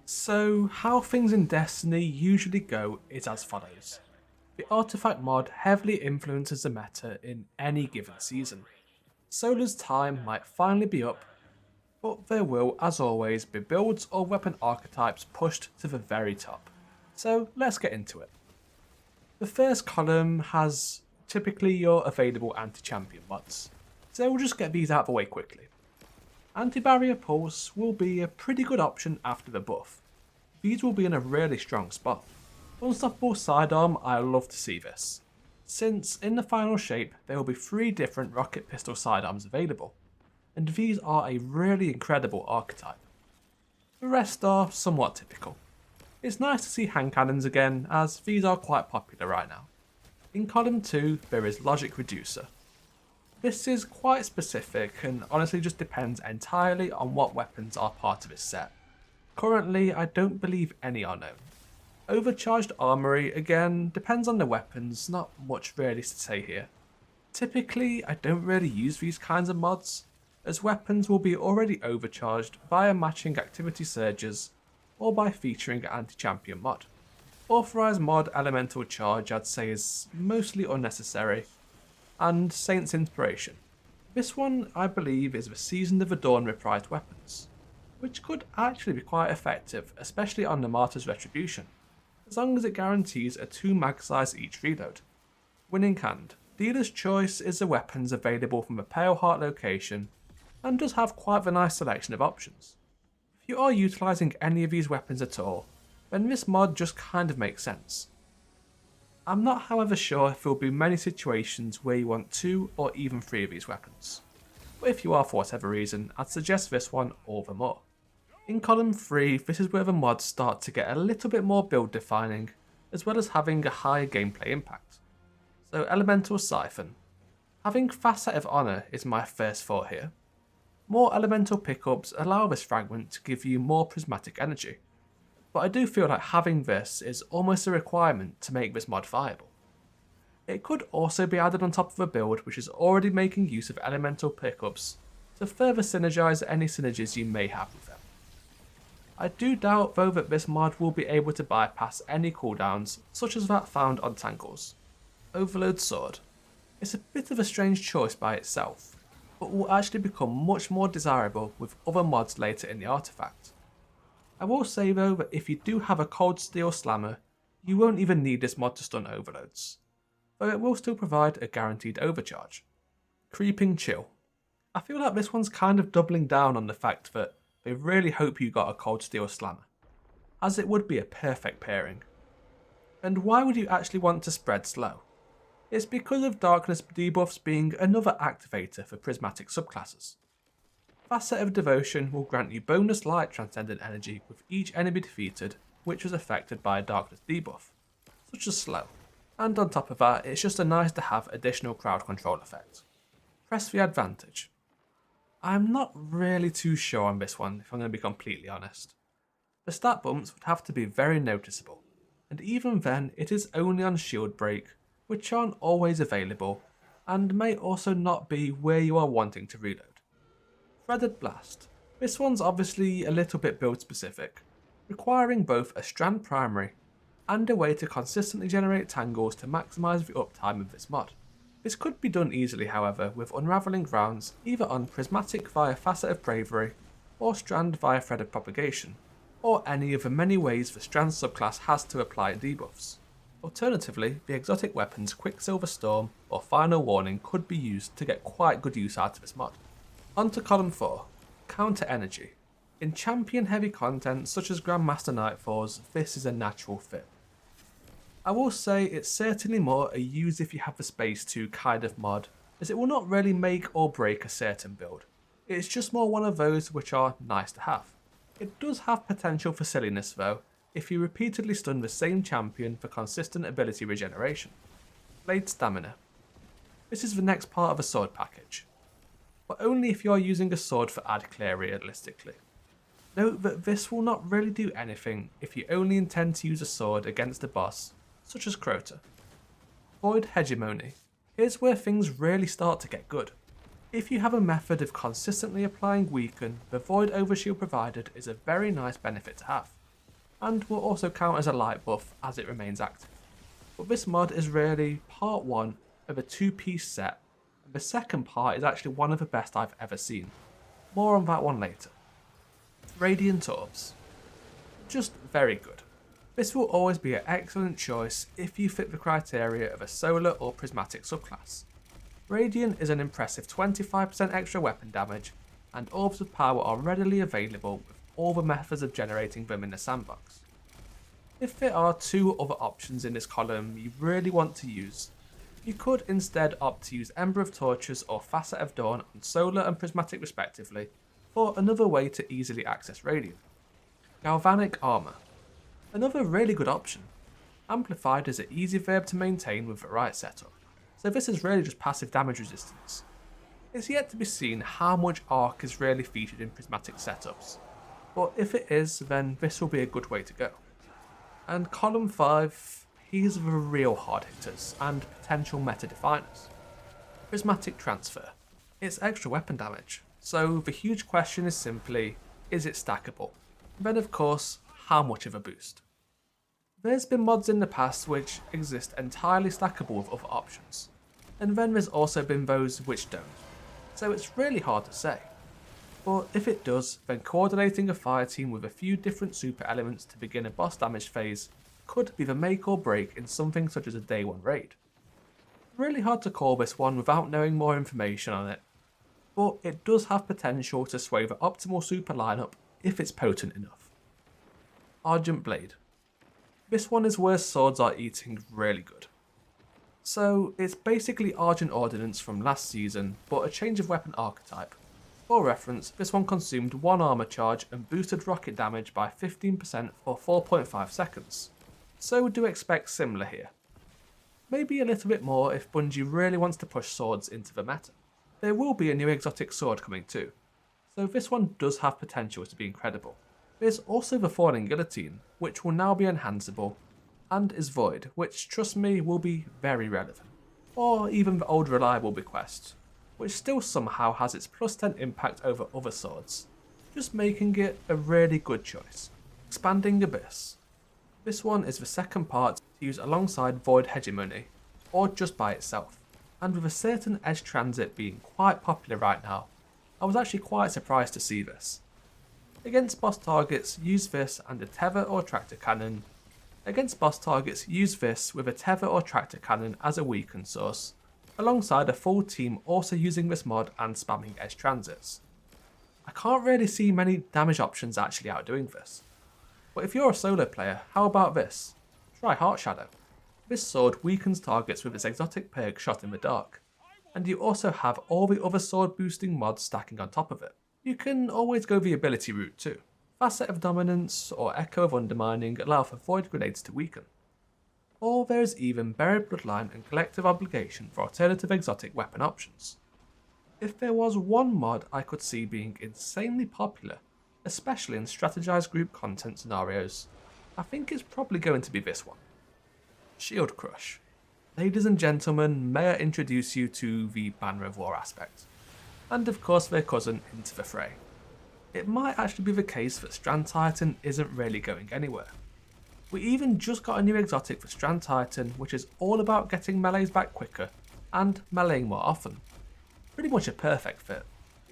So, how things in Destiny usually go is as follows. The artifact mod heavily influences the meta in any given season. Solar's time might finally be up, but there will, as always, be builds or weapon archetypes pushed to the very top. So, let's get into it. The first column has typically your available anti-champion mods, so we'll just get these out of the way quickly. Anti-barrier pulse will be a pretty good option after the buff. These will be in a really strong spot. Unstoppable sidearm, I love to see this, since in the final shape there will be 3 different rocket pistol sidearms available, and these are a really incredible archetype. The rest are somewhat typical. It's nice to see hand cannons again, as these are quite popular right now. In column 2 there is Logic Reducer. This is quite specific and honestly just depends entirely on what weapons are part of its set. Currently I don't believe any are known. Overcharged Armory again depends on the weapons, not much really to say here. Typically I don't really use these kinds of mods, as weapons will be already overcharged via matching activity surges or by featuring an anti-champion mod. Authorized mod Elemental Charge I'd say is mostly unnecessary, and Saint's Inspiration. This one I believe is the Season of the Dawn reprised weapons, which could actually be quite effective, especially on the Martyr's Retribution, as long as it guarantees a 2 mag size each reload. Winning Hand. Dealer's Choice is the weapons available from the Pale Heart location, and does have quite a nice selection of options. If you are utilising any of these weapons at all, then this mod just kind of makes sense. I'm not however sure if there will be many situations where you want 2 or even 3 of these weapons, but if you are for whatever reason, I'd suggest this one all the more. In column 3, this is where the mods start to get a little bit more build defining, as well as having a higher gameplay impact. So Elemental Siphon. Having Facet of Honour is my first thought here. More elemental pickups allow this fragment to give you more prismatic energy, but I do feel like having this is almost a requirement to make this mod viable. It could also be added on top of a build which is already making use of elemental pickups to further synergize any synergies you may have with them. I do doubt though that this mod will be able to bypass any cooldowns such as that found on Tangles. Overload Sword. It's a bit of a strange choice by itself, but will actually become much more desirable with other mods later in the artifact. I will say though that if you do have a Cold Steel Slammer, you won't even need this mod to stun overloads, though it will still provide a guaranteed overcharge. Creeping Chill. I feel like this one's kind of doubling down on the fact that they really hope you got a Cold Steel Slammer, as it would be a perfect pairing. And why would you actually want to spread slow? It's because of Darkness debuffs being another activator for prismatic subclasses. Facet of Devotion will grant you bonus light transcendent energy with each enemy defeated which was affected by a Darkness debuff, such as Slow. And on top of that, it's just a nice to have additional crowd control effect. Press the Advantage. I'm not really too sure on this one if I'm going to be completely honest. The stat bumps would have to be very noticeable, and even then it is only on shield break, which aren't always available, and may also not be where you are wanting to reload. Threaded Blast. This one's obviously a little bit build specific, requiring both a strand primary and a way to consistently generate tangles to maximise the uptime of this mod. This could be done easily however with unravelling rounds either on Prismatic via Facet of Bravery or Strand via Threaded Propagation, or any of the many ways the Strand subclass has to apply debuffs. Alternatively, the exotic weapons Quicksilver Storm or Final Warning could be used to get quite good use out of this mod. On to column 4, Counter Energy. In champion heavy content such as Grandmaster Nightfalls, this is a natural fit. I will say it's certainly more a use if you have the space to kind of mod, as it will not really make or break a certain build. It's just more one of those which are nice to have. It does have potential for silliness though, if you repeatedly stun the same champion for consistent ability regeneration. Blade Stamina. This is the next part of a sword package, but only if you are using a sword for ad clear realistically. Note that this will not really do anything if you only intend to use a sword against a boss, such as Crota. Void Hegemony. Here's where things really start to get good. If you have a method of consistently applying Weaken, the Void Overshield provided is a very nice benefit to have. and will also count as a light buff as it remains active. But this mod is really part 1 of a 2-piece set, and the second part is actually one of the best I've ever seen. More on that one later. Radiant Orbs. Just very good. This will always be an excellent choice if you fit the criteria of a solar or prismatic subclass. Radiant is an impressive 25% extra weapon damage, and orbs of power are readily available with all the methods of generating them in the sandbox. If there are 2 other options in this column you really want to use, you could instead opt to use Ember of Torches or Facet of Dawn on solar and prismatic respectively for another way to easily access Radiant. Galvanic Armour. Another really good option. Amplified is an easy verb to maintain with the right setup, so this is really just passive damage resistance. It's yet to be seen how much arc is really featured in prismatic setups, but if it is, then this will be a good way to go. And column 5, these are the real hard hitters and potential meta definers. Prismatic Transfer. It's extra weapon damage, so the huge question is simply, is it stackable? Then of course, how much of a boost? There's been mods in the past which exist entirely stackable with other options, and then there's also been those which don't, so it's really hard to say. But if it does, then coordinating a fire team with a few different super elements to begin a boss damage phase could be the make or break in something such as a day 1 raid. Really hard to call this one without knowing more information on it, but it does have potential to sway the optimal super lineup if it's potent enough. Argent Blade. This one is where swords are eating really good. So it's basically Argent Ordnance from last season, but a change of weapon archetype. For reference, this one consumed 1 armor charge and boosted rocket damage by 15% for 4.5 seconds. So do expect similar here. Maybe a little bit more if Bungie really wants to push swords into the meta. There will be a new exotic sword coming too, so this one does have potential to be incredible. There's also the Falling Guillotine, which will now be enhanceable, and is Void, which trust me will be very relevant. Or even the old reliable bequest, which still somehow has its plus 10 impact over other swords, just making it a really good choice. Expanding Abyss. This one is the second part to use alongside Void Hegemony, or just by itself, and with a certain edge transit being quite popular right now, I was actually quite surprised to see this. Against boss targets, use this and a tether or tractor cannon. Against boss targets, use this with a tether or tractor cannon as a weaken source, alongside a full team also using this mod and spamming edge transits. I can't really see many damage options actually outdoing this. But if you're a solo player, how about this? Try Heart Shadow. This sword weakens targets with its exotic perk Shot in the Dark, and you also have all the other sword boosting mods stacking on top of it. You can always go the ability route too. Facet of Dominance or Echo of Undermining allow for Void Grenades to weaken. Or there is even Buried Bloodline and Collective Obligation for alternative exotic weapon options. If there was one mod I could see being insanely popular, especially in strategized group content scenarios, I think it's probably going to be this one. Shield Crush. Ladies and gentlemen, may I introduce you to the Banner of War aspect, and of course their cousin Into the Fray. It might actually be the case that Strand Titan isn't really going anywhere. We even just got a new exotic for Strand Titan, which is all about getting melees back quicker and meleeing more often. Pretty much a perfect fit.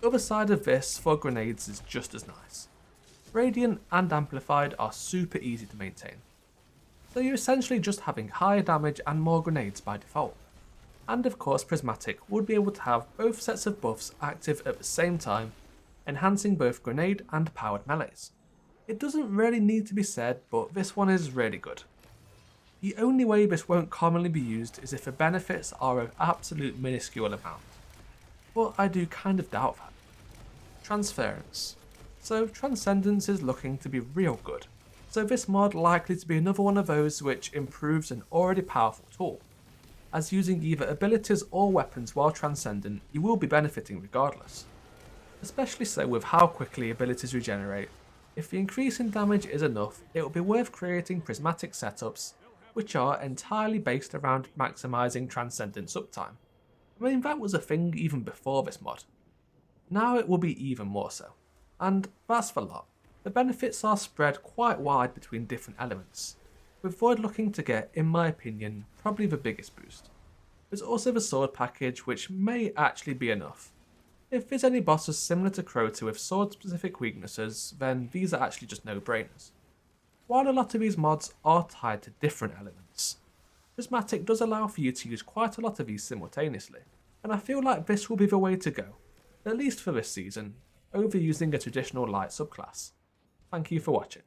The other side of this for grenades is just as nice. Radiant and Amplified are super easy to maintain, so you're essentially just having higher damage and more grenades by default. And of course Prismatic would be able to have both sets of buffs active at the same time, enhancing both grenade and powered melees. It doesn't really need to be said, but this one is really good. The only way this won't commonly be used is if the benefits are an absolute minuscule amount, but I do kind of doubt that. Transference. So Transcendence is looking to be real good, so this mod likely to be another one of those which improves an already powerful tool, as using either abilities or weapons while transcendent you will be benefiting regardless. Especially so with how quickly abilities regenerate. If the increase in damage is enough, it will be worth creating prismatic setups which are entirely based around maximising transcendence uptime. I mean, that was a thing even before this mod. Now it will be even more so. And that's the lot. The benefits are spread quite wide between different elements, with Void looking to get, in my opinion, probably the biggest boost. There's also the sword package, which may actually be enough. If there's any bosses similar to Crota with sword specific weaknesses, then these are actually just no-brainers. While a lot of these mods are tied to different elements, Prismatic does allow for you to use quite a lot of these simultaneously, and I feel like this will be the way to go, at least for this season, over using a traditional light subclass. Thank you for watching.